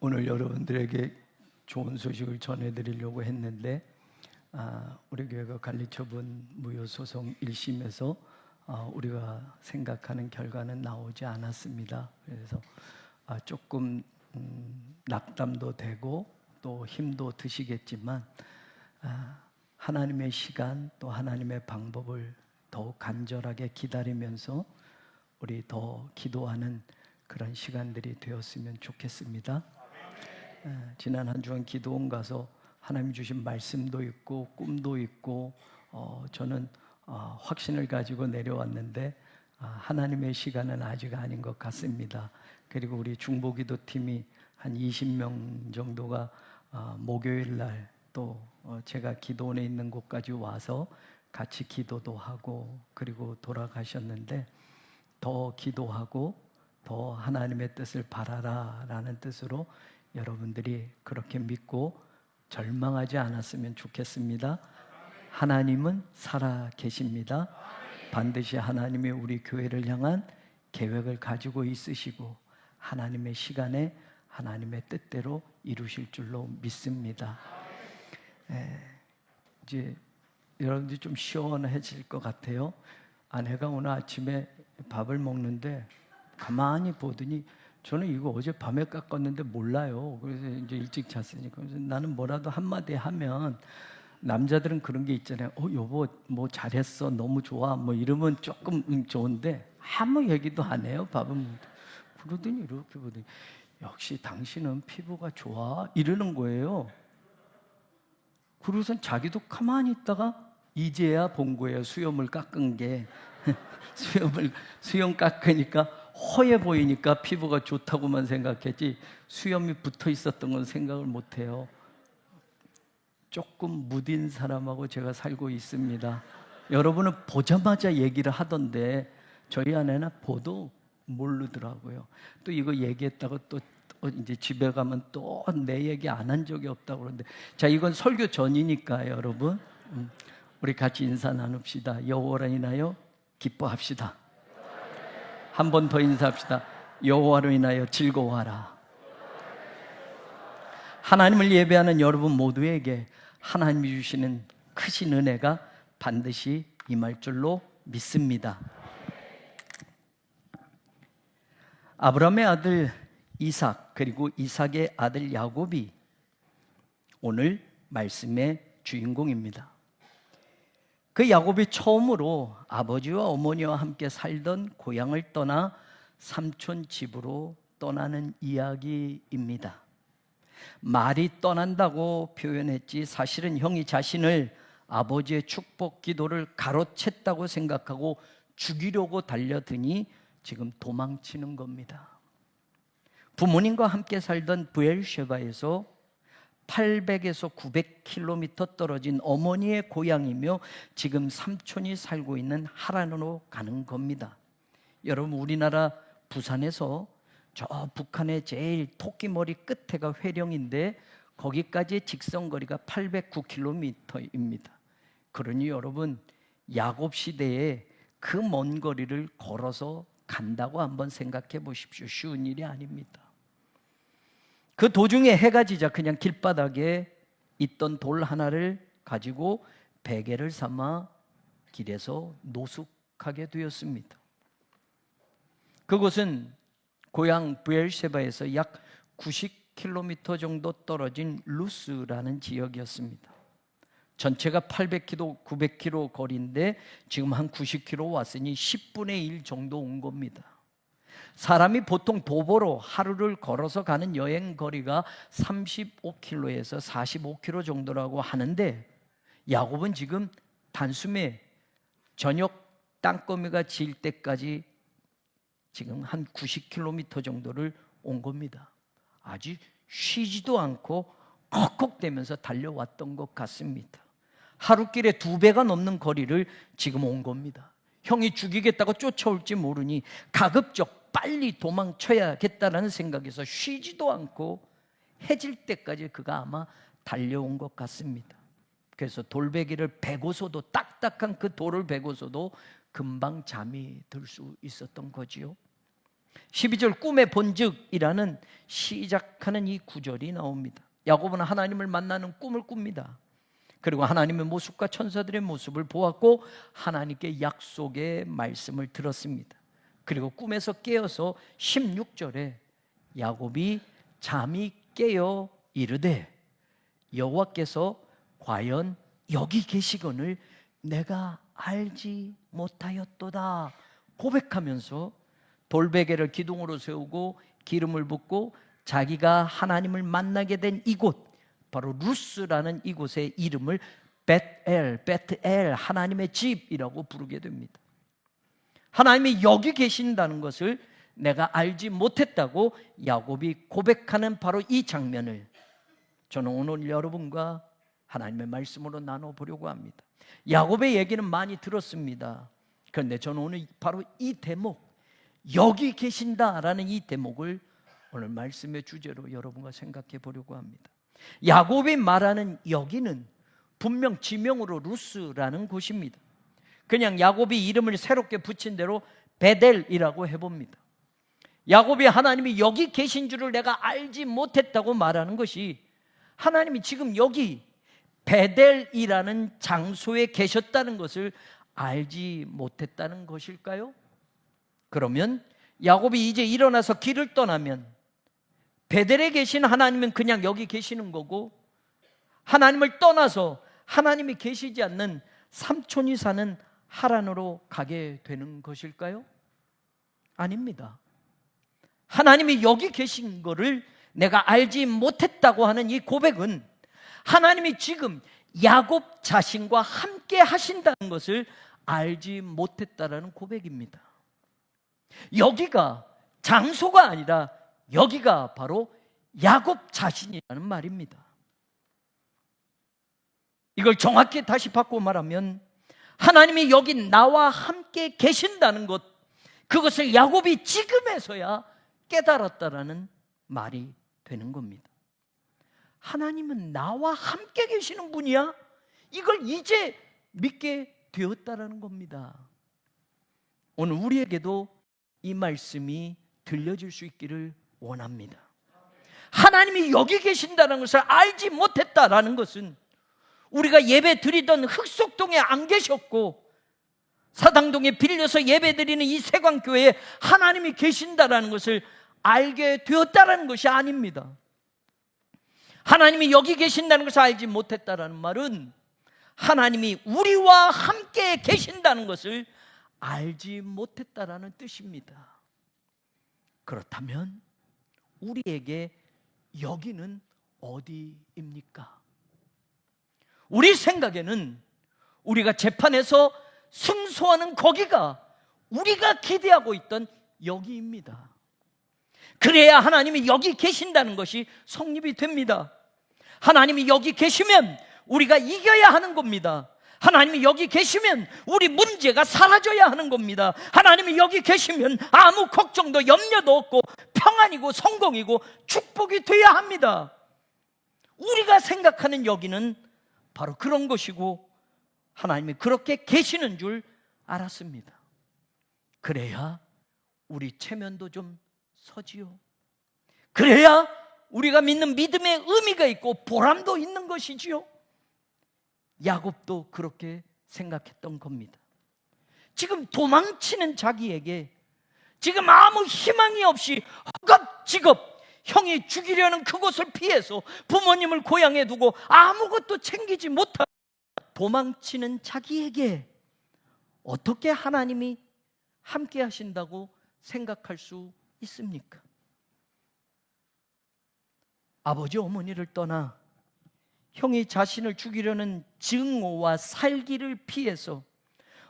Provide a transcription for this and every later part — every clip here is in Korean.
오늘 여러분들에게 좋은 소식을 전해드리려고 했는데 우리 교회가 관리처분 무효소송 1심에서 우리가 생각하는 결과는 나오지 않았습니다. 그래서 조금 낙담도 되고 또 힘도 드시겠지만 하나님의 시간 또 하나님의 방법을 더욱 간절하게 기다리면서 우리 더 기도하는 그런 시간들이 되었으면 좋겠습니다. 지난 한 주간 기도원 가서 하나님 주신 말씀도 있고 꿈도 있고 저는 확신을 가지고 내려왔는데 하나님의 시간은 아직 아닌 것 같습니다. 그리고 우리 중보기도팀이 한 20명 정도가 목요일 날 또 제가 기도원에 있는 곳까지 와서 같이 기도도 하고 그리고 돌아가셨는데 더 기도하고 더 하나님의 뜻을 바라라 라는 뜻으로 여러분들이 그렇게 믿고 절망하지 않았으면 좋겠습니다. 하나님은 살아 계십니다. 반드시 하나님이 우리 교회를 향한 계획을 가지고 있으시고 하나님의 시간에 하나님의 뜻대로 이루실 줄로 믿습니다. 이제 여러분들이 좀 시원해질 것 같아요. 아내가 오늘 아침에 밥을 먹는데 가만히 보더니 저는 이거 어제 밤에 깎았는데 몰라요. 그래서 이제 일찍 잤으니까. 그래서 나는 뭐라도 한마디 하면 남자들은 그런 게 있잖아요. 여보 뭐 잘했어 너무 좋아 뭐 이러면 조금 좋은데 아무 얘기도 안 해요. 밥은 그러더니 이렇게 보더니 역시 당신은 피부가 좋아 이러는 거예요. 그러고선 자기도 가만히 있다가 이제야 본 거예요. 수염을 깎은 게 수염 깎으니까 허해 보이니까 피부가 좋다고만 생각했지 수염이 붙어 있었던 건 생각을 못 해요. 조금 무딘 사람하고 제가 살고 있습니다. 여러분은 보자마자 얘기를 하던데 저희 아내는 보도 모르더라고요. 또 이거 얘기했다고 또 이제 집에 가면 또 내 얘기 안 한 적이 없다고 그러는데 자 이건 설교 전이니까 여러분 우리 같이 인사 나눕시다. 여호와를 인하여 기뻐합시다. 한 번 더 인사합시다. 여호와로 인하여 즐거워하라. 하나님을 예배하는 여러분 모두에게 하나님이 주시는 크신 은혜가 반드시 임할 줄로 믿습니다. 아브라함의 아들 이삭 그리고 이삭의 아들 야곱이 오늘 말씀의 주인공입니다. 그 야곱이 처음으로 아버지와 어머니와 함께 살던 고향을 떠나 삼촌 집으로 떠나는 이야기입니다. 말이 떠난다고 표현했지 사실은 형이 자신을 아버지의 축복 기도를 가로챘다고 생각하고 죽이려고 달려드니 지금 도망치는 겁니다. 부모님과 함께 살던 브엘셰바에서 800에서 900km 떨어진 어머니의 고향이며 지금 삼촌이 살고 있는 하란으로 가는 겁니다. 여러분 우리나라 부산에서 저 북한의 제일 토끼머리 끝에가 회령인데 거기까지의 직선거리가 809km입니다. 그러니 여러분 야곱 시대에 그 먼 거리를 걸어서 간다고 한번 생각해 보십시오. 쉬운 일이 아닙니다. 그 도중에 해가 지자 그냥 길바닥에 있던 돌 하나를 가지고 베개를 삼아 길에서 노숙하게 되었습니다. 그곳은 고향 브엘셰바에서 약 90km 정도 떨어진 루스라는 지역이었습니다. 전체가 800km, 900km 거리인데 지금 한 90km 왔으니 10분의 1 정도 온 겁니다. 사람이 보통 도보로 하루를 걸어서 가는 여행 거리가 35km에서 45km 정도라고 하는데 야곱은 지금 단숨에 저녁 땅거미가 질 때까지 지금 한 90km 정도를 온 겁니다. 아주 쉬지도 않고 꺽꺽대면서 달려왔던 것 같습니다. 하루길에 2배가 넘는 거리를 지금 온 겁니다. 형이 죽이겠다고 쫓아올지 모르니 가급적 빨리 도망쳐야겠다는 생각에서 쉬지도 않고 해질 때까지 그가 아마 달려온 것 같습니다. 그래서 돌베개를 베고서도 딱딱한 그 돌을 베고서도 금방 잠이 들 수 있었던 거지요. 12절 꿈의 본즉이라는 시작하는 이 구절이 나옵니다. 야곱은 하나님을 만나는 꿈을 꿉니다. 그리고 하나님의 모습과 천사들의 모습을 보았고 하나님께 약속의 말씀을 들었습니다. 그리고 꿈에서 깨어서 16절에 야곱이 잠이 깨어 이르되 여호와께서 과연 여기 계시거늘 내가 알지 못하였도다 고백하면서 돌베개를 기둥으로 세우고 기름을 붓고 자기가 하나님을 만나게 된 이곳, 바로 루스라는 이곳의 이름을 베트엘, 하나님의 집이라고 부르게 됩니다. 하나님이 여기 계신다는 것을 내가 알지 못했다고 야곱이 고백하는 바로 이 장면을 저는 오늘 여러분과 하나님의 말씀으로 나눠보려고 합니다. 야곱의 얘기는 많이 들었습니다. 그런데 저는 오늘 바로 이 대목, 여기 계신다라는 이 대목을 오늘 말씀의 주제로 여러분과 생각해 보려고 합니다. 야곱이 말하는 여기는 분명 지명으로 루스라는 곳입니다. 그냥 야곱이 이름을 새롭게 붙인 대로 베델이라고 해봅니다. 야곱이 하나님이 여기 계신 줄을 내가 알지 못했다고 말하는 것이 하나님이 지금 여기 베델이라는 장소에 계셨다는 것을 알지 못했다는 것일까요? 그러면 야곱이 이제 일어나서 길을 떠나면 베델에 계신 하나님은 그냥 여기 계시는 거고 하나님을 떠나서 하나님이 계시지 않는 삼촌이 사는 하란으로 가게 되는 것일까요? 아닙니다. 하나님이 여기 계신 거를 내가 알지 못했다고 하는 이 고백은 하나님이 지금 야곱 자신과 함께 하신다는 것을 알지 못했다라는 고백입니다. 여기가 장소가 아니라 여기가 바로 야곱 자신이라는 말입니다. 이걸 정확히 다시 바꾸어 말하면 하나님이 여기 나와 함께 계신다는 것, 그것을 야곱이 지금에서야 깨달았다라는 말이 되는 겁니다. 하나님은 나와 함께 계시는 분이야? 이걸 이제 믿게 되었다라는 겁니다. 오늘 우리에게도 이 말씀이 들려질 수 있기를 원합니다. 하나님이 여기 계신다는 것을 알지 못했다라는 것은 우리가 예배 드리던 흑석동에 안 계셨고 사당동에 빌려서 예배 드리는 이 세광교회에 하나님이 계신다라는 것을 알게 되었다라는 것이 아닙니다. 하나님이 여기 계신다는 것을 알지 못했다라는 말은 하나님이 우리와 함께 계신다는 것을 알지 못했다라는 뜻입니다. 그렇다면 우리에게 여기는 어디입니까? 우리 생각에는 우리가 재판에서 승소하는 거기가 우리가 기대하고 있던 여기입니다. 그래야 하나님이 여기 계신다는 것이 성립이 됩니다. 하나님이 여기 계시면 우리가 이겨야 하는 겁니다. 하나님이 여기 계시면 우리 문제가 사라져야 하는 겁니다. 하나님이 여기 계시면 아무 걱정도 염려도 없고 평안이고 성공이고 축복이 돼야 합니다. 우리가 생각하는 여기는 바로 그런 것이고 하나님이 그렇게 계시는 줄 알았습니다. 그래야 우리 체면도 좀 서지요. 그래야 우리가 믿는 믿음의 의미가 있고 보람도 있는 것이지요. 야곱도 그렇게 생각했던 겁니다. 지금 도망치는 자기에게 지금 아무 희망이 없이 허겁지겁 형이 죽이려는 그곳을 피해서 부모님을 고향에 두고 아무것도 챙기지 못하고 도망치는 자기에게 어떻게 하나님이 함께 하신다고 생각할 수 있습니까? 아버지 어머니를 떠나 형이 자신을 죽이려는 증오와 살기를 피해서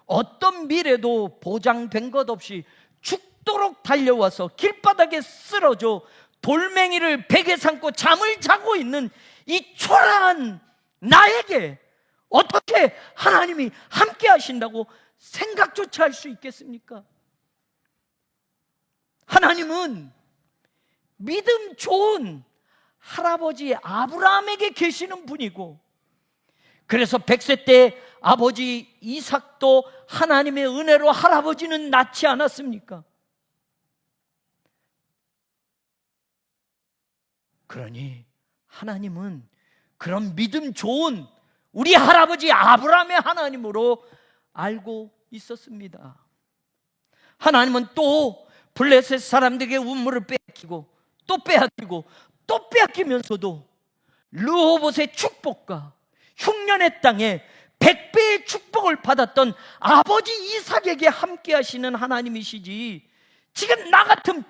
어떤 미래도 보장된 것 없이 죽도록 달려와서 길바닥에 쓰러져 돌멩이를 베개 삼고 잠을 자고 있는 이 초라한 나에게 어떻게 하나님이 함께 하신다고 생각조차 할 수 있겠습니까? 하나님은 믿음 좋은 할아버지 아브라함에게 계시는 분이고, 그래서 100세 때 아버지 이삭도 하나님의 은혜로 할아버지는 낳지 않았습니까? 그러니 하나님은 그런 믿음 좋은 우리 할아버지 아브라함의 하나님으로 알고 있었습니다. 하나님은 또 블레셋 사람들에게 우물을 빼앗기고 또 빼앗기고 또 빼앗기면서도 르호봇의 축복과 흉년의 땅에 100배의 축복을 받았던 아버지 이삭에게 함께 하시는 하나님이시지, 지금 나 같은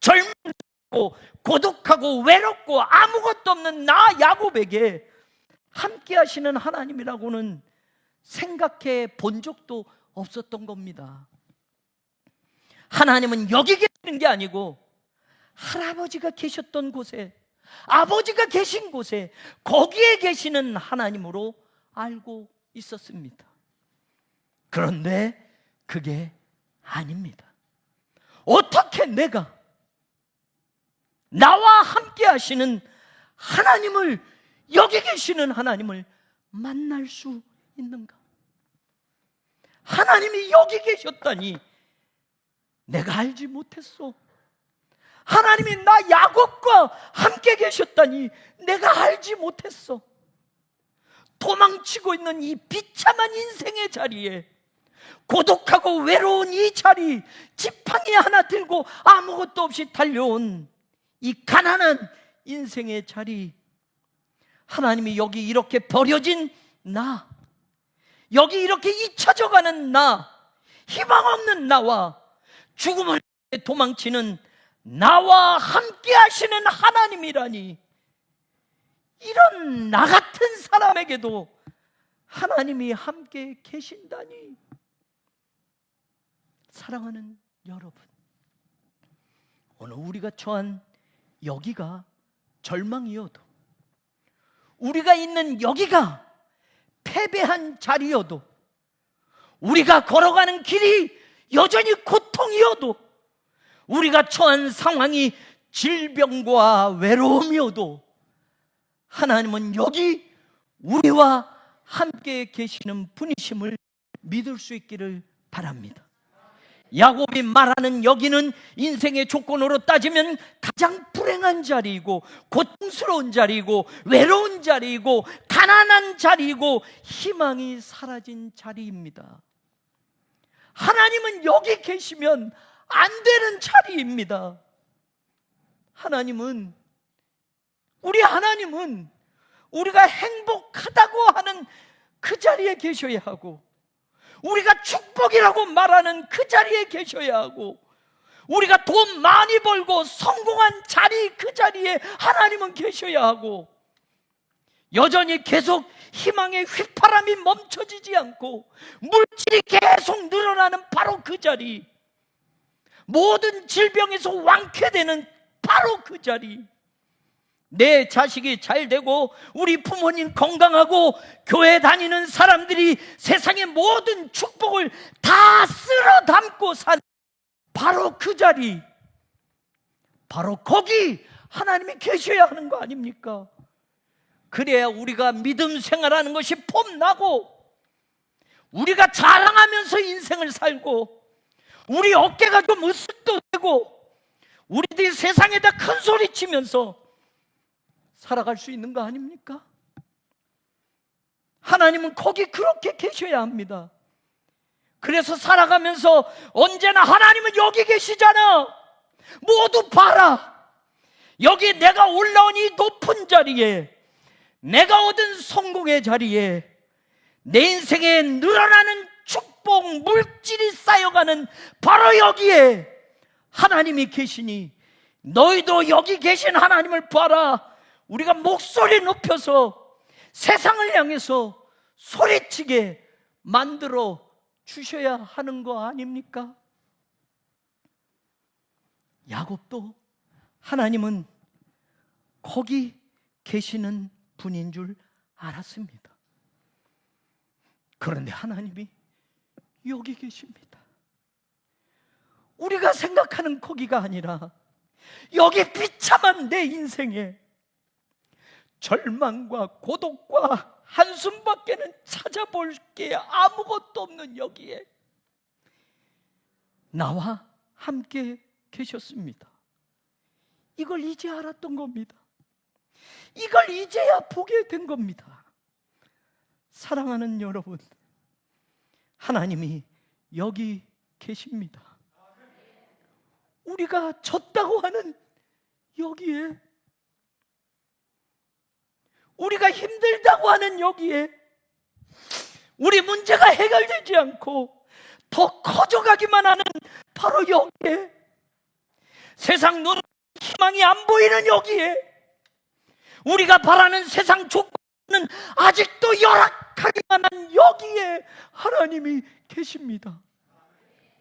젊고 고독하고 외롭고 아무것도 없는 나 야곱에게 함께 하시는 하나님이라고는 생각해 본 적도 없었던 겁니다. 하나님은 여기 계시는 게 아니고 할아버지가 계셨던 곳에, 아버지가 계신 곳에, 거기에 계시는 하나님으로 알고 있었습니다. 그런데 그게 아닙니다. 어떻게 내가 나와 함께 하시는 하나님을, 여기 계시는 하나님을 만날 수 있는가? 하나님이 여기 계셨다니 내가 알지 못했어. 하나님이 나 야곱과 함께 계셨다니 내가 알지 못했어. 도망치고 있는 이 비참한 인생의 자리에, 고독하고 외로운 이 자리, 지팡이 하나 들고 아무것도 없이 달려온 이 가난한 인생의 자리, 하나님이 여기 이렇게 버려진 나, 여기 이렇게 잊혀져가는 나, 희망 없는 나와 죽음을 도망치는 나와 함께 하시는 하나님이라니, 이런 나 같은 사람에게도 하나님이 함께 계신다니. 사랑하는 여러분, 오늘 우리가 처한 여기가 절망이어도, 우리가 있는 여기가 패배한 자리여도, 우리가 걸어가는 길이 여전히 고통이어도, 우리가 처한 상황이 질병과 외로움이어도 하나님은 여기 우리와 함께 계시는 분이심을 믿을 수 있기를 바랍니다. 야곱이 말하는 여기는 인생의 조건으로 따지면 가장 불행한 자리이고, 고통스러운 자리이고, 외로운 자리이고, 가난한 자리이고, 희망이 사라진 자리입니다. 하나님은 여기 계시면 안 되는 자리입니다. 우리 하나님은 우리가 행복하다고 하는 그 자리에 계셔야 하고, 우리가 축복이라고 말하는 그 자리에 계셔야 하고, 우리가 돈 많이 벌고 성공한 자리, 그 자리에 하나님은 계셔야 하고, 여전히 계속 희망의 휘파람이 멈춰지지 않고 물질이 계속 늘어나는 바로 그 자리, 모든 질병에서 완쾌되는 바로 그 자리, 내 자식이 잘 되고 우리 부모님 건강하고 교회 다니는 사람들이 세상의 모든 축복을 다 쓸어 담고 산 바로 그 자리, 바로 거기 하나님이 계셔야 하는 거 아닙니까? 그래야 우리가 믿음 생활하는 것이 폼나고, 우리가 자랑하면서 인생을 살고, 우리 어깨가 좀 으쓱도되고, 우리들이 세상에다 큰 소리 치면서 살아갈 수 있는 거 아닙니까? 하나님은 거기 그렇게 계셔야 합니다. 그래서 살아가면서 언제나 하나님은 여기 계시잖아, 모두 봐라, 여기 내가 올라온 이 높은 자리에, 내가 얻은 성공의 자리에, 내 인생에 늘어나는 축복 물질이 쌓여가는 바로 여기에 하나님이 계시니 너희도 여기 계신 하나님을 봐라. 우리가 목소리 높여서 세상을 향해서 소리치게 만들어 주셔야 하는 거 아닙니까? 야곱도 하나님은 거기 계시는 분인 줄 알았습니다. 그런데 하나님이 여기 계십니다. 우리가 생각하는 거기가 아니라 여기 비참한 내 인생에 절망과 고독과 한숨밖에는 찾아볼 게 아무것도 없는 여기에 나와 함께 계셨습니다. 이걸 이제 알았던 겁니다. 이걸 이제야 보게 된 겁니다. 사랑하는 여러분, 하나님이 여기 계십니다. 우리가 졌다고 하는 여기에, 우리가 힘들다고 하는 여기에, 우리 문제가 해결되지 않고 더 커져가기만 하는 바로 여기에, 세상 눈 희망이 안 보이는 여기에, 우리가 바라는 세상 조건은 아직도 열악하기만 한 여기에 하나님이 계십니다.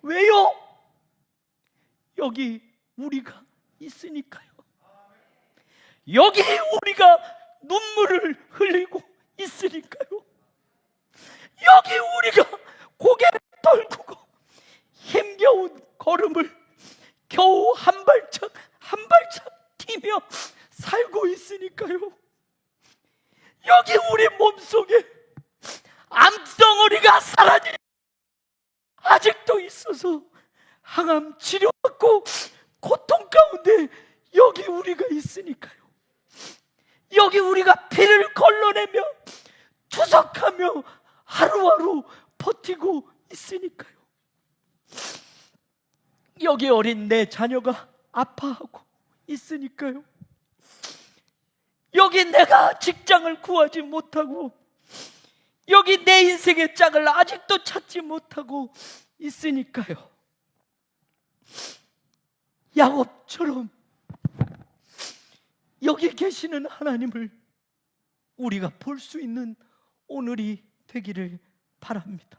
왜요? 여기 우리가 있으니까요. 여기 우리가 눈물을 흘리고 있으니까요. 여기 우리가 고개를 떨구고 힘겨운 걸음을 겨우 한 발짝 한 발짝 뛰며 살고 있으니까요. 여기 우리 몸속에 암덩어리가 사라지는 아직도 있어서 항암 치료받고 고통 가운데 여기 우리가 있으니까요. 여기 우리가 피를 걸러내며 투석하며 하루하루 버티고 있으니까요. 여기 어린 내 자녀가 아파하고 있으니까요. 여기 내가 직장을 구하지 못하고, 여기 내 인생의 짝을 아직도 찾지 못하고 있으니까요. 야곱처럼 여기 계시는 하나님을 우리가 볼 수 있는 오늘이 되기를 바랍니다.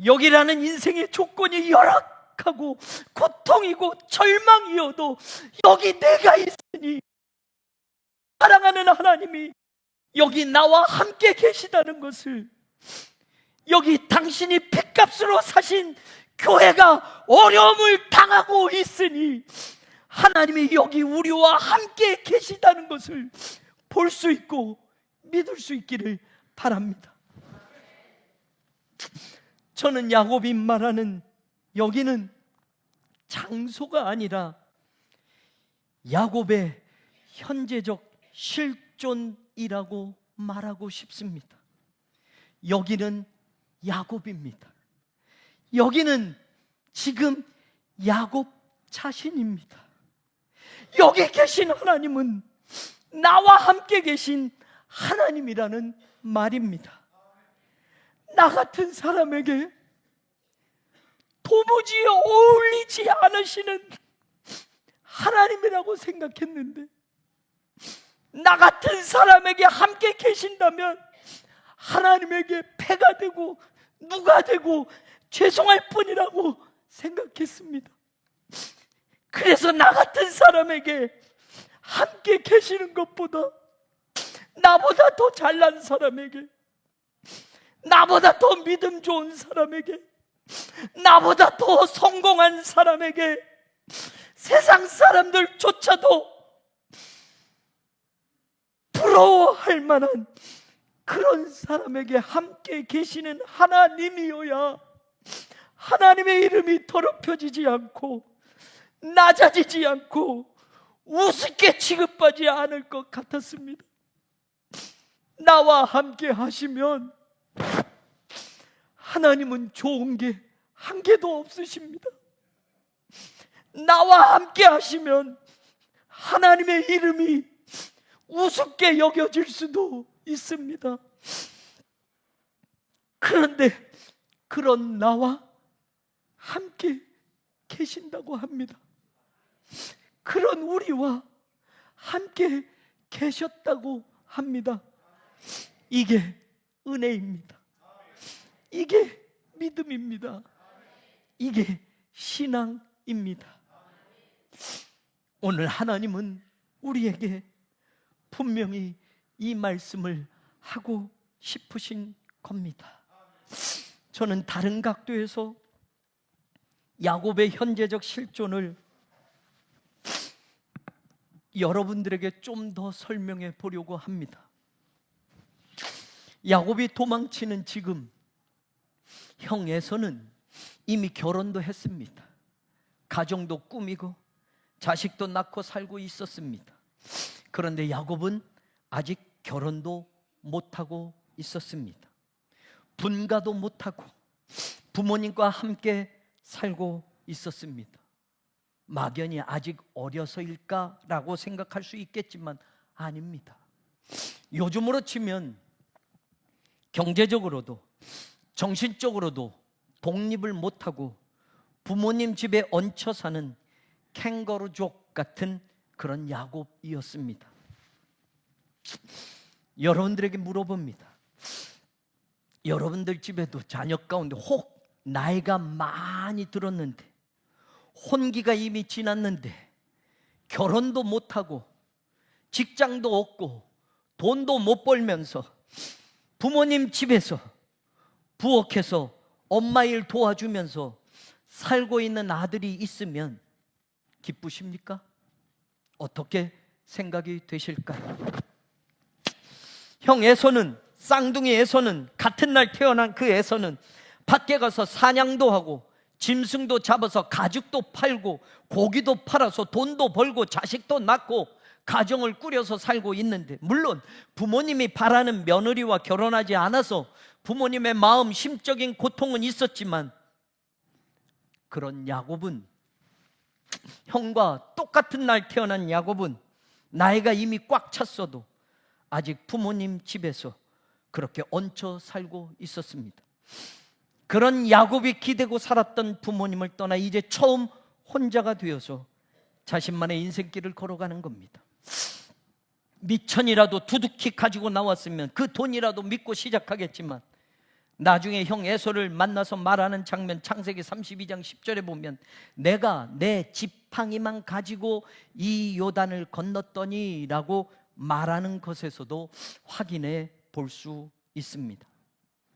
여기라는 인생의 조건이 열악하고 고통이고 절망이어도 여기 내가 있으니 사랑하는 하나님이 여기 나와 함께 계시다는 것을, 여기 당신이 핏값으로 사신 교회가 어려움을 당하고 있으니 하나님이 여기 우리와 함께 계시다는 것을 볼 수 있고 믿을 수 있기를 바랍니다. 저는 야곱이 말하는 여기는 장소가 아니라 야곱의 현재적 실존이라고 말하고 싶습니다. 여기는 야곱입니다. 여기는 지금 야곱 자신입니다. 여기 계신 하나님은 나와 함께 계신 하나님이라는 말입니다. 나 같은 사람에게 도무지 어울리지 않으시는 하나님이라고 생각했는데, 나 같은 사람에게 함께 계신다면 하나님에게 패가 되고 누가 되고 죄송할 뿐이라고 생각했습니다. 그래서 나 같은 사람에게 함께 계시는 것보다 나보다 더 잘난 사람에게, 나보다 더 믿음 좋은 사람에게, 나보다 더 성공한 사람에게, 세상 사람들조차도 부러워할 만한 그런 사람에게 함께 계시는 하나님이어야 하나님의 이름이 더럽혀지지 않고 낮아지지 않고 우습게 취급하지 않을 것 같았습니다. 나와 함께 하시면 하나님은 좋은 게 한 개도 없으십니다. 나와 함께 하시면 하나님의 이름이 우습게 여겨질 수도 있습니다. 그런데 그런 나와 함께 계신다고 합니다. 그런 우리와 함께 계셨다고 합니다. 이게 은혜입니다. 이게 믿음입니다. 이게 신앙입니다. 오늘 하나님은 우리에게 분명히 이 말씀을 하고 싶으신 겁니다. 저는 다른 각도에서 야곱의 현재적 실존을 여러분들에게 좀 더 설명해 보려고 합니다. 야곱이 도망치는 지금, 형 에서는 이미 결혼도 했습니다. 가정도 꾸미고 자식도 낳고 살고 있었습니다. 그런데 야곱은 아직 결혼도 못하고 있었습니다. 분가도 못하고 부모님과 함께 살고 있었습니다. 막연히 아직 어려서일까라고 생각할 수 있겠지만 아닙니다. 요즘으로 치면 경제적으로도 정신적으로도 독립을 못하고 부모님 집에 얹혀 사는 캥거루족 같은 그런 야곱이었습니다. 여러분들에게 물어봅니다. 여러분들 집에도 자녀 가운데 혹 나이가 많이 들었는데 혼기가 이미 지났는데 결혼도 못하고 직장도 없고 돈도 못 벌면서 부모님 집에서 부엌에서 엄마 일 도와주면서 살고 있는 아들이 있으면 기쁘십니까? 어떻게 생각이 되실까요? 형 에서는, 쌍둥이 에서는, 같은 날 태어난 그 에서는 밖에 가서 사냥도 하고 짐승도 잡아서 가죽도 팔고 고기도 팔아서 돈도 벌고 자식도 낳고 가정을 꾸려서 살고 있는데, 물론 부모님이 바라는 며느리와 결혼하지 않아서 부모님의 마음 심적인 고통은 있었지만, 그런 야곱은, 형과 똑같은 날 태어난 야곱은 나이가 이미 꽉 찼어도 아직 부모님 집에서 그렇게 얹혀 살고 있었습니다. 그런 야곱이 기대고 살았던 부모님을 떠나 이제 처음 혼자가 되어서 자신만의 인생길을 걸어가는 겁니다. 미천이라도 두둑히 가지고 나왔으면 그 돈이라도 믿고 시작하겠지만, 나중에 형 에서를 만나서 말하는 장면, 창세기 32장 10절에 보면 내가 내 지팡이만 가지고 이 요단을 건넜더니 라고 말하는 것에서도 확인해 볼 수 있습니다.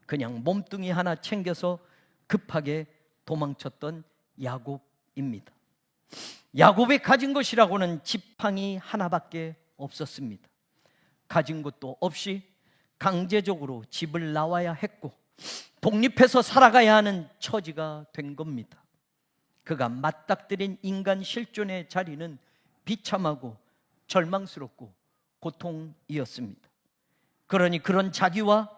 그냥 몸뚱이 하나 챙겨서 급하게 도망쳤던 야곱입니다. 야곱이 가진 것이라고는 지팡이 하나밖에 없었습니다. 가진 것도 없이 강제적으로 집을 나와야 했고 독립해서 살아가야 하는 처지가 된 겁니다. 그가 맞닥뜨린 인간 실존의 자리는 비참하고 절망스럽고 고통이었습니다. 그러니 그런 자기와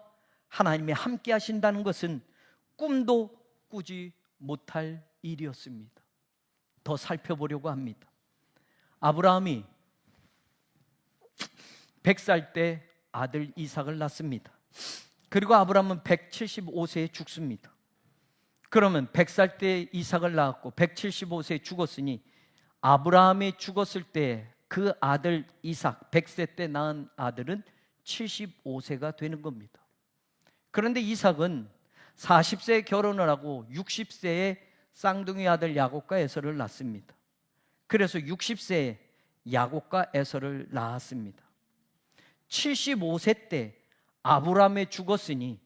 하나님이 함께 하신다는 것은 꿈도 꾸지 못할 일이었습니다. 더 살펴보려고 합니다. 아브라함이 100살 때 아들 이삭을 낳습니다. 그리고 아브라함은 175세에 죽습니다. 그러면 100살 때 이삭을 낳았고 175세에 죽었으니 아브라함이 죽었을 때 그 아들 이삭 100세 때 낳은 아들은 75세가 되는 겁니다. 그런데 이삭은 40세에 결혼을 하고 60세에 쌍둥이 아들 야곱과 에서를 낳습니다. 그래서 60세에 야곱과 에서를 낳았습니다. 75세 때 아브라함이 죽었으니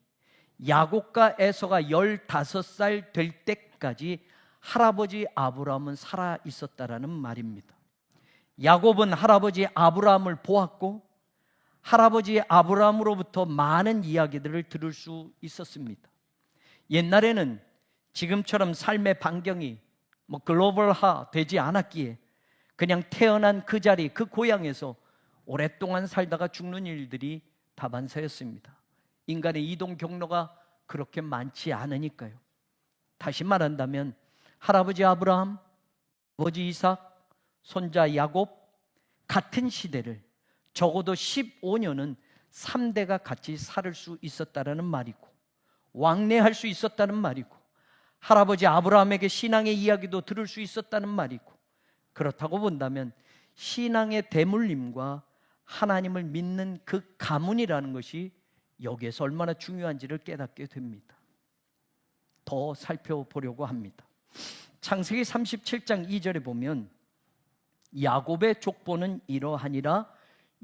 야곱과 에서가 15살 될 때까지 할아버지 아브라함은 살아 있었다라는 말입니다. 야곱은 할아버지 아브라함을 보았고 할아버지 아브라함으로부터 많은 이야기들을 들을 수 있었습니다. 옛날에는 지금처럼 삶의 반경이 글로벌화 되지 않았기에 그냥 태어난 그 자리, 그 고향에서 오랫동안 살다가 죽는 일들이 다반사였습니다. 인간의 이동 경로가 그렇게 많지 않으니까요. 다시 말한다면 할아버지 아브라함, 아버지 이삭, 손자 야곱, 같은 시대를 적어도 15년은 3대가 같이 살 수 있었다는 말이고 왕래할 수 있었다는 말이고 할아버지 아브라함에게 신앙의 이야기도 들을 수 있었다는 말이고, 그렇다고 본다면 신앙의 대물림과 하나님을 믿는 그 가문이라는 것이 여기에서 얼마나 중요한지를 깨닫게 됩니다. 더 살펴보려고 합니다. 창세기 37장 2절에 보면 야곱의 족보는 이러하니라.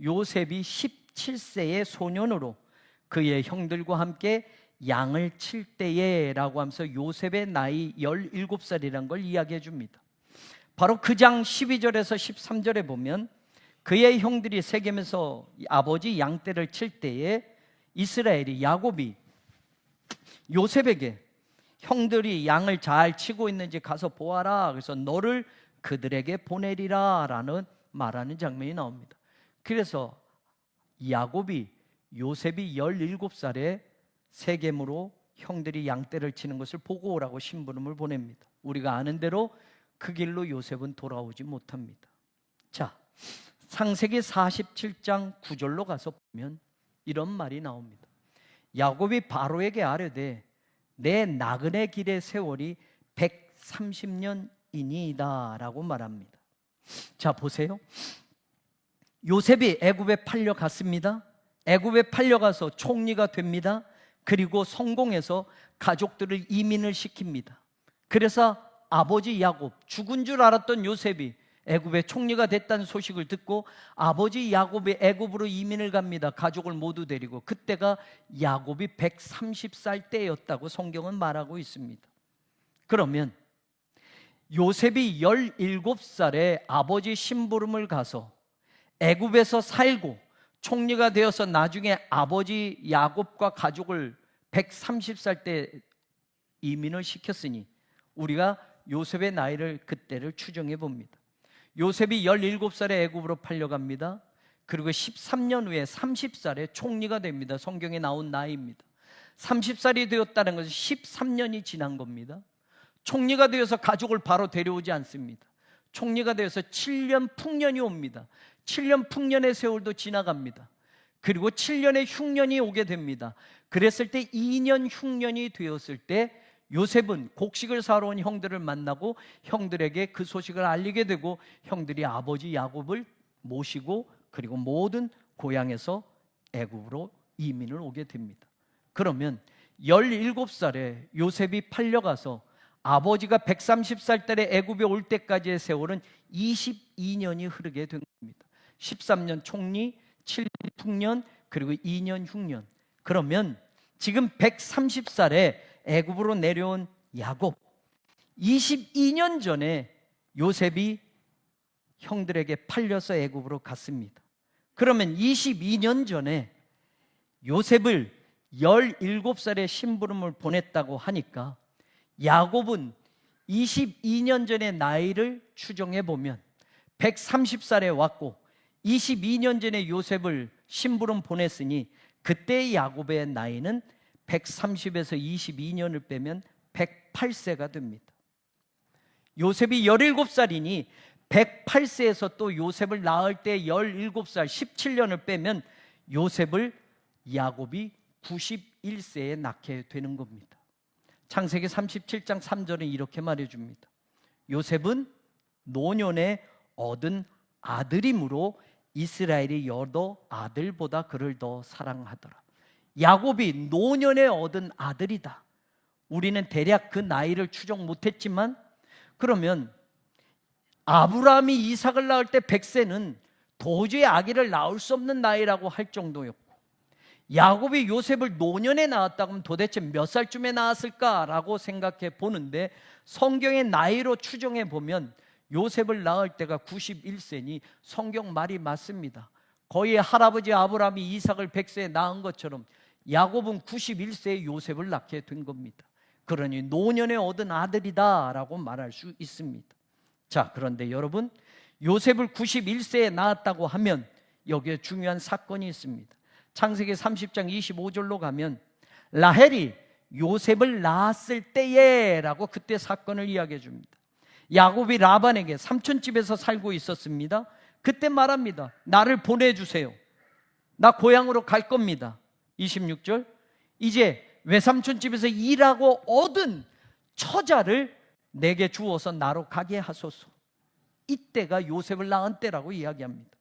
요셉이 17세의 소년으로 그의 형들과 함께 양을 칠 때에 라고 하면서 요셉의 나이 17살이라는 걸 이야기해 줍니다. 바로 그 장 12절에서 13절에 보면 그의 형들이 세겜에서 아버지 양떼를 칠 때에 이스라엘이, 야곱이 요셉에게 형들이 양을 잘 치고 있는지 가서 보아라. 그래서 너를 그들에게 보내리라 라는 말하는 장면이 나옵니다. 그래서 야곱이 요셉이 17살에 세겜으로 형들이 양떼를 치는 것을 보고 오라고 심부름을 보냅니다. 우리가 아는 대로 그 길로 요셉은 돌아오지 못합니다. 자, 창세기 47장 9절로 가서 보면 이런 말이 나옵니다. 야곱이 바로에게 아뢰되 내 나그네 길의 세월이 130년이니이다 라고 말합니다. 자, 보세요. 요셉이 애굽에 팔려갔습니다. 애굽에 팔려가서 총리가 됩니다. 그리고 성공해서 가족들을 이민을 시킵니다. 그래서 아버지 야곱, 죽은 줄 알았던 요셉이 애굽의 총리가 됐다는 소식을 듣고 아버지 야곱이 애굽으로 이민을 갑니다. 가족을 모두 데리고. 그때가 야곱이 130살 때였다고 성경은 말하고 있습니다. 그러면 요셉이 17살에 아버지 심부름을 가서 애굽에서 살고 총리가 되어서 나중에 아버지 야곱과 가족을 130살 때 이민을 시켰으니 우리가 요셉의 나이를 그때를 추정해 봅니다. 요셉이 17살에 애굽으로 팔려갑니다. 그리고 13년 후에 30살에 총리가 됩니다. 성경에 나온 나이입니다. 30살이 되었다는 것은 13년이 지난 겁니다. 총리가 되어서 가족을 바로 데려오지 않습니다. 총리가 되어서 7년 풍년이 옵니다. 7년 풍년의 세월도 지나갑니다. 그리고 7년의 흉년이 오게 됩니다. 그랬을 때 2년 흉년이 되었을 때 요셉은 곡식을 사러 온 형들을 만나고 형들에게 그 소식을 알리게 되고 형들이 아버지 야곱을 모시고 그리고 모든 고향에서 애굽으로 이민을 오게 됩니다. 그러면 17살에 요셉이 팔려가서 아버지가 130살 때에 애굽에 올 때까지의 세월은 22년이 흐르게 된 겁니다. 13년 총리, 7년 풍년, 그리고 2년 흉년. 그러면 지금 130살에 애굽으로 내려온 야곱, 22년 전에 요셉이 형들에게 팔려서 애굽으로 갔습니다. 그러면 22년 전에 요셉을 17살에 심부름을 보냈다고 하니까 야곱은 22년 전의 나이를 추정해 보면 130살에 왔고 22년 전에 요셉을 심부름 보냈으니 그때 야곱의 나이는 130에서 22년을 빼면 108세가 됩니다. 요셉이 17살이니 108세에서 또 요셉을 낳을 때 17살 17년을 빼면 요셉을 야곱이 91세에 낳게 되는 겁니다. 창세기 37장 3절은 이렇게 말해줍니다. 요셉은 노년에 얻은 아들이므로 이스라엘이 여러 아들보다 그를 더 사랑하더라. 야곱이 노년에 얻은 아들이다. 우리는 대략 그 나이를 추정 못했지만 그러면 아브라함이 이삭을 낳을 때 100세는 도저히 아기를 낳을 수 없는 나이라고 할 정도였고 야곱이 요셉을 노년에 낳았다고 하면 도대체 몇 살쯤에 낳았을까라고 생각해 보는데 성경의 나이로 추정해 보면 요셉을 낳을 때가 91세니 성경 말이 맞습니다. 거의 할아버지 아브라함이 이삭을 100세에 낳은 것처럼 야곱은 91세에 요셉을 낳게 된 겁니다. 그러니 노년에 얻은 아들이다라고 말할 수 있습니다. 자, 그런데 여러분, 요셉을 91세에 낳았다고 하면 여기에 중요한 사건이 있습니다. 창세기 30장 25절로 가면 라헬이 요셉을 낳았을 때에 라고 그때 사건을 이야기해 줍니다. 야곱이 라반에게 삼촌집에서 살고 있었습니다. 그때 말합니다. 나를 보내주세요. 나 고향으로 갈 겁니다. 26절, 이제 외삼촌집에서 일하고 얻은 처자를 내게 주어서 나로 가게 하소서. 이때가 요셉을 낳은 때라고 이야기합니다.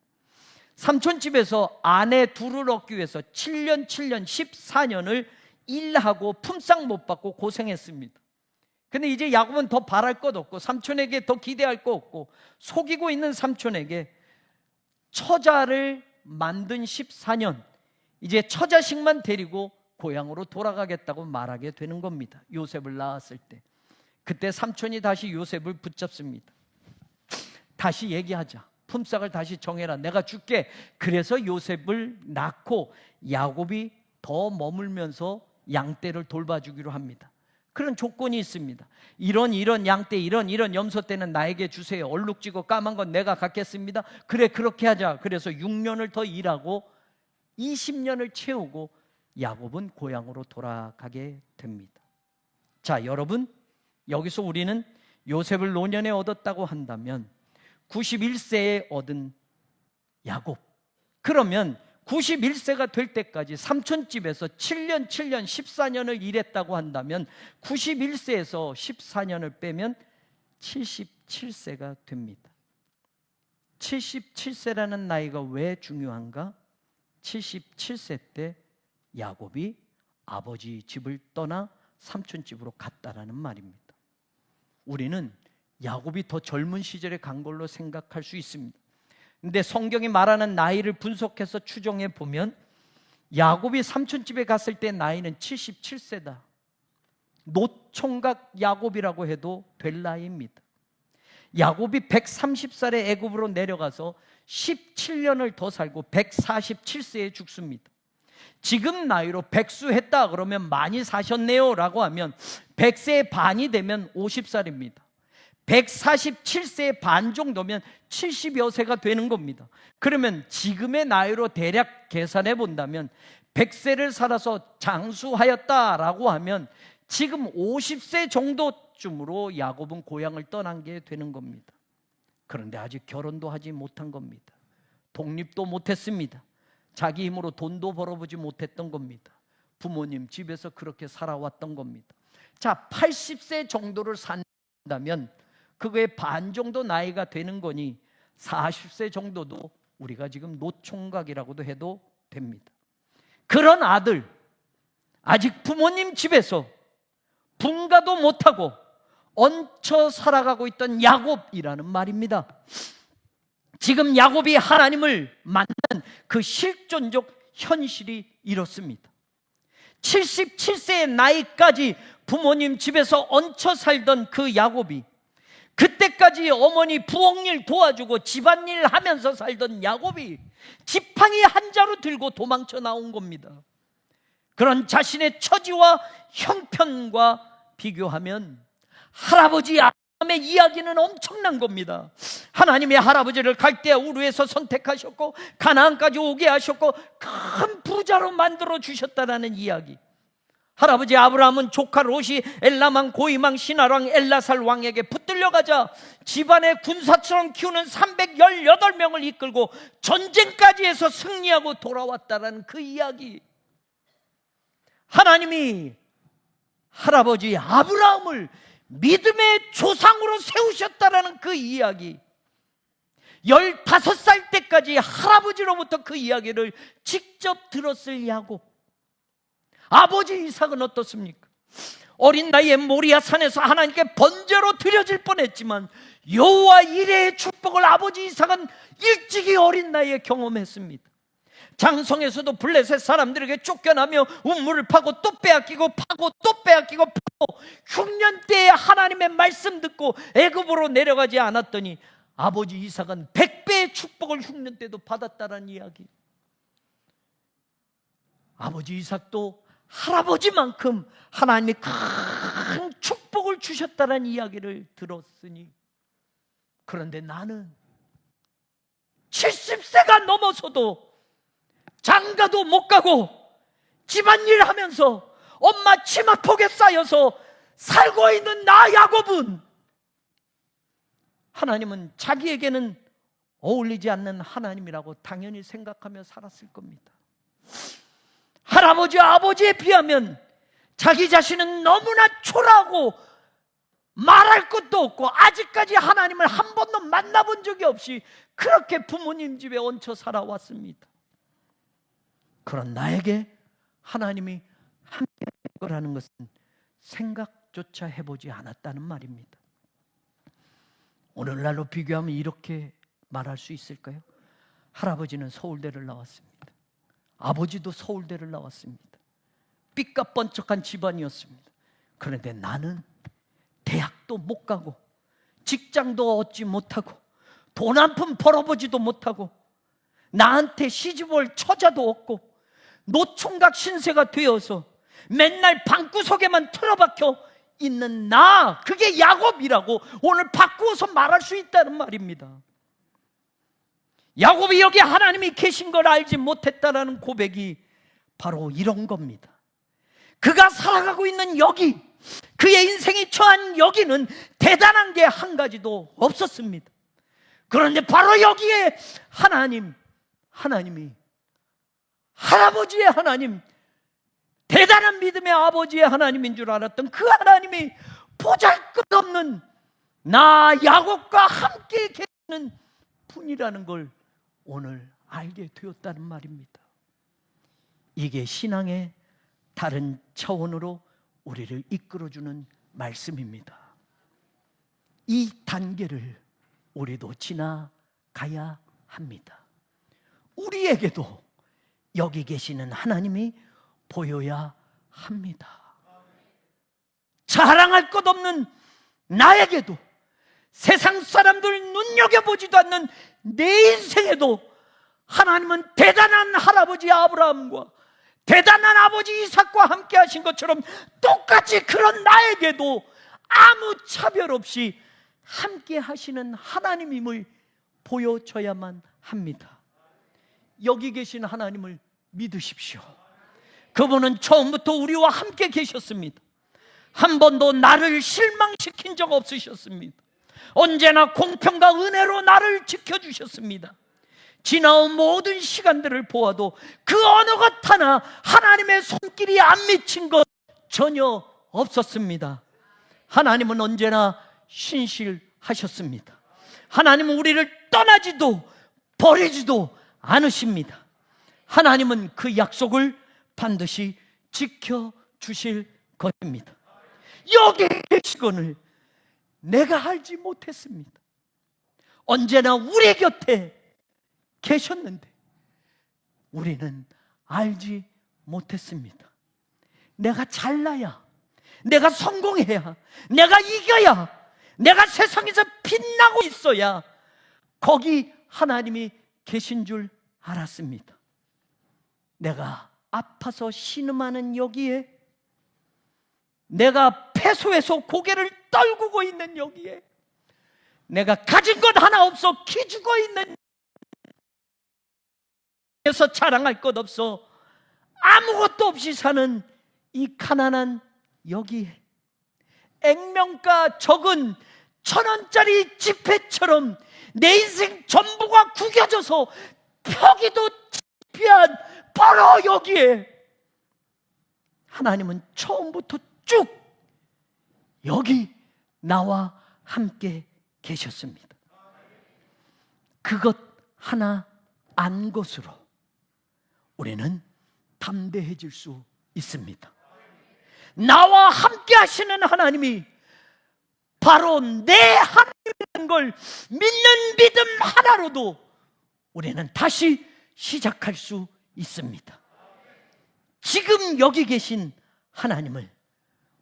삼촌집에서 아내 둘을 얻기 위해서 7년 14년을 일하고 품삯 못 받고 고생했습니다. 근데 이제 야곱은 더 바랄 것 없고 삼촌에게 더 기대할 것 없고 속이고 있는 삼촌에게 처자를 만든 14년, 이제 처자식만 데리고 고향으로 돌아가겠다고 말하게 되는 겁니다. 요셉을 낳았을 때. 그때 삼촌이 다시 요셉을 붙잡습니다. 다시 얘기하자. 품삯을 다시 정해라. 내가 줄게. 그래서 요셉을 낳고 야곱이 더 머물면서 양떼를 돌봐주기로 합니다. 그런 조건이 있습니다. 이런 양떼, 이런 염소 떼는 나에게 주세요. 얼룩지고 까만 건 내가 갖겠습니다. 그래, 그렇게 하자. 그래서 6년을 더 일하고 20년을 채우고 야곱은 고향으로 돌아가게 됩니다. 자, 여러분, 여기서 우리는 요셉을 노년에 얻었다고 한다면 91세에 얻은 야곱, 그러면 91세가 될 때까지 삼촌집에서 7년 14년을 일했다고 한다면 91세에서 14년을 빼면 77세가 됩니다. 77세라는 나이가 왜 중요한가? 77세 때 야곱이 아버지 집을 떠나 삼촌집으로 갔다라는 말입니다. 우리는 야곱이 더 젊은 시절에 간 걸로 생각할 수 있습니다. 근데 성경이 말하는 나이를 분석해서 추정해 보면 야곱이 삼촌집에 갔을 때 나이는 77세다. 노총각 야곱이라고 해도 될 나이입니다. 야곱이 130살에 애굽으로 내려가서 17년을 더 살고 147세에 죽습니다. 지금 나이로 백수했다 그러면 많이 사셨네요 라고 하면 100세의 반이 되면 50살입니다. 147세의 반 정도면 70여 세가 되는 겁니다. 그러면 지금의 나이로 대략 계산해 본다면 100세를 살아서 장수하였다라고 하면 지금 50세 정도쯤으로 야곱은 고향을 떠난 게 되는 겁니다. 그런데 아직 결혼도 하지 못한 겁니다. 독립도 못했습니다. 자기 힘으로 돈도 벌어보지 못했던 겁니다. 부모님 집에서 그렇게 살아왔던 겁니다. 자, 80세 정도를 산다면 그거의 반 정도 나이가 되는 거니 40세 정도도 우리가 지금 노총각이라고도 해도 됩니다. 그런 아들, 아직 부모님 집에서 분가도 못하고 얹혀 살아가고 있던 야곱이라는 말입니다. 지금 야곱이 하나님을 만난 그 실존적 현실이 이렇습니다. 77세의 나이까지 부모님 집에서 얹혀 살던 그 야곱이, 그때까지 어머니 부엌일 도와주고 집안일 하면서 살던 야곱이 지팡이 한 자루 들고 도망쳐 나온 겁니다. 그런 자신의 처지와 형편과 비교하면 할아버지 아브라함의 이야기는 엄청난 겁니다. 하나님의 할아버지를 갈대아 우르에서 선택하셨고 가나안까지 오게 하셨고 큰 부자로 만들어 주셨다라는 이야기. 할아버지 아브라함은 조카 롯이 엘라망 고이망 신하랑 엘라살 왕에게 붙들려가자 집안의 군사처럼 키우는 318명을 이끌고 전쟁까지 해서 승리하고 돌아왔다라는 그 이야기. 하나님이 할아버지 아브라함을 믿음의 조상으로 세우셨다라는 그 이야기. 15살 때까지 할아버지로부터 그 이야기를 직접 들었을 야곱. 아버지 이삭은 어떻습니까? 어린 나이에 모리아 산에서 하나님께 번제로 드려질 뻔했지만 여호와 이레의 축복을 아버지 이삭은 일찍이 어린 나이에 경험했습니다. 장성에서도 블레셋 사람들에게 쫓겨나며 우물을 파고 또 빼앗기고 파고 또 빼앗기고 파고 흉년 때에 하나님의 말씀 듣고 애굽으로 내려가지 않았더니 아버지 이삭은 100배의 축복을 흉년 때도 받았다는 이야기. 아버지 이삭도 할아버지만큼 하나님이 큰 축복을 주셨다는 이야기를 들었으니, 그런데 나는 70세가 넘어서도 장가도 못 가고 집안일 하면서 엄마 치마폭에 쌓여서 살고 있는 나 야곱은, 하나님은 자기에게는 어울리지 않는 하나님이라고 당연히 생각하며 살았을 겁니다. 할아버지 아버지에 비하면 자기 자신은 너무나 초라하고 말할 것도 없고 아직까지 하나님을 한 번도 만나본 적이 없이 그렇게 부모님 집에 얹혀 살아왔습니다. 그런 나에게 하나님이 함께 할 거라는 것은 생각조차 해보지 않았다는 말입니다. 오늘날로 비교하면 이렇게 말할 수 있을까요? 할아버지는 서울대를 나왔습니다. 아버지도 서울대를 나왔습니다. 삐까뻔쩍한 집안이었습니다. 그런데 나는 대학도 못 가고 직장도 얻지 못하고 돈 한 푼 벌어보지도 못하고 나한테 시집올 처자도 없고 노총각 신세가 되어서 맨날 방구석에만 틀어박혀 있는 나, 그게 야곱이라고 오늘 바꾸어서 말할 수 있다는 말입니다. 야곱이 여기 하나님이 계신 걸 알지 못했다라는 고백이 바로 이런 겁니다. 그가 살아가고 있는 여기, 그의 인생이 처한 여기는 대단한 게 한 가지도 없었습니다. 그런데 바로 여기에 하나님이 할아버지의 하나님, 대단한 믿음의 아버지의 하나님인 줄 알았던 그 하나님이 보잘것없는 나 야곱과 함께 계시는 분이라는 걸 오늘 알게 되었다는 말입니다. 이게 신앙의 다른 차원으로 우리를 이끌어주는 말씀입니다. 이 단계를 우리도 지나가야 합니다. 우리에게도 여기 계시는 하나님이 보여야 합니다. 자랑할 것 없는 나에게도, 세상 사람들 눈여겨보지도 않는 내 인생에도 하나님은 대단한 할아버지 아브라함과 대단한 아버지 이삭과 함께 하신 것처럼 똑같이 그런 나에게도 아무 차별 없이 함께 하시는 하나님임을 보여줘야만 합니다. 여기 계신 하나님을 믿으십시오. 그분은 처음부터 우리와 함께 계셨습니다. 한 번도 나를 실망시킨 적 없으셨습니다. 언제나 공평과 은혜로 나를 지켜주셨습니다. 지나온 모든 시간들을 보아도 그 어느 것 하나 하나님의 손길이 안 미친 것 전혀 없었습니다. 하나님은 언제나 신실하셨습니다. 하나님은 우리를 떠나지도 버리지도 않으십니다. 하나님은 그 약속을 반드시 지켜주실 것입니다. 여기 계시거늘 내가 알지 못했습니다. 언제나 우리 곁에 계셨는데 우리는 알지 못했습니다. 내가 잘나야, 내가 성공해야, 내가 이겨야, 내가 세상에서 빛나고 있어야 거기 하나님이 계신 줄 알았습니다. 내가 아파서 신음하는 여기에, 내가 패소해서 고개를 떨구고 있는 여기에, 내가 가진 것 하나 없어 기죽어 있는 에서 자랑할 것 없어 아무것도 없이 사는 이 가난한 여기에, 액면가 적은 1,000원짜리 지폐처럼 내 인생 전부가 구겨져서 펴기도 창피한 바로 여기에 하나님은 처음부터 쭉 여기 나와 함께 계셨습니다. 그것 하나 안 것으로 우리는 담대해질 수 있습니다. 나와 함께 하시는 하나님이 바로 내 하나님이라는 걸 믿는 믿음 하나로도 우리는 다시 시작할 수 있습니다. 지금 여기 계신 하나님을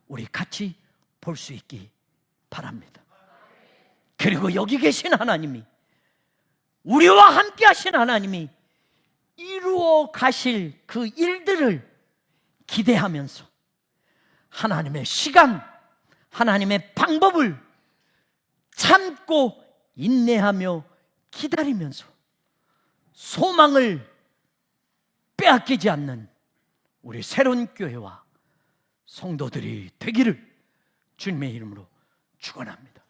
우리 같이 볼 수 있기 바랍니다. 그리고 여기 계신 하나님이, 우리와 함께 하신 하나님이 이루어 가실 그 일들을 기대하면서 하나님의 시간, 하나님의 방법을 참고 인내하며 기다리면서 소망을 빼앗기지 않는 우리 새로운 교회와 성도들이 되기를 주님의 이름으로 축원합니다.